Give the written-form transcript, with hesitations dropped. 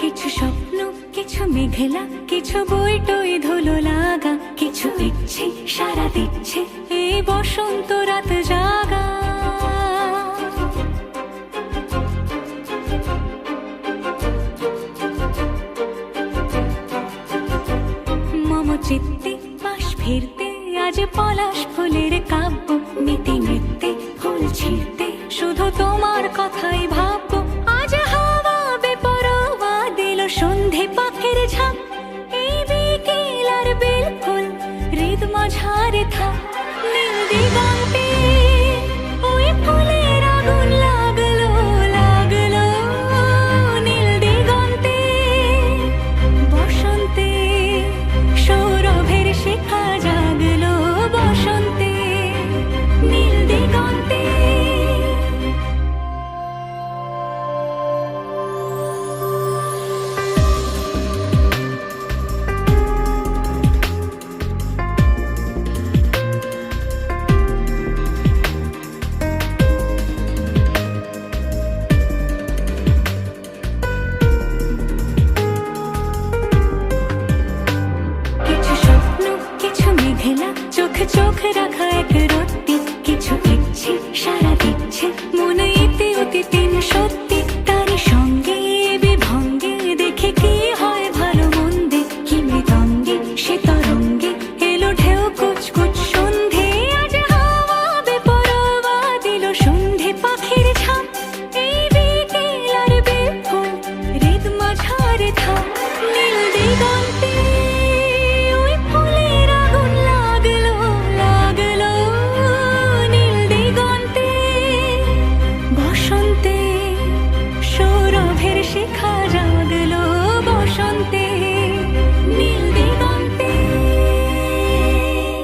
কিছু স্বপ্ন, কিছু মেঘলা, কিছু বই টই ধুলো লাগা, কিছু ইচ্ছে সারা দিচ্ছে এই বসন্ত রাত জাগা। মম চিত্তে পাশ ফিরতে আজ পলাশ ফুলের কাব্য, নীতি নৃত্যে ফুল ছিঁড়তে শুধু তোমার কথাই ভাববো। আজ হাওয়া বেপরোয়া দিল সন্ধে পাখির ঝাঁক, এই বিকেল আর বেল ফুল হৃদ মাঝারে থাক। নীল দিগন্তে ওই ফুলের আগুন লাগলো লাগলো, নীল দিগন্তে বসন্তে সৌরভের শিখা জাগলো, বসন্তে নীল দিগন্তে। কিছু স্বপ্ন, কিছু মেঘলা, চোখে চোখ রাখা এক রোদ,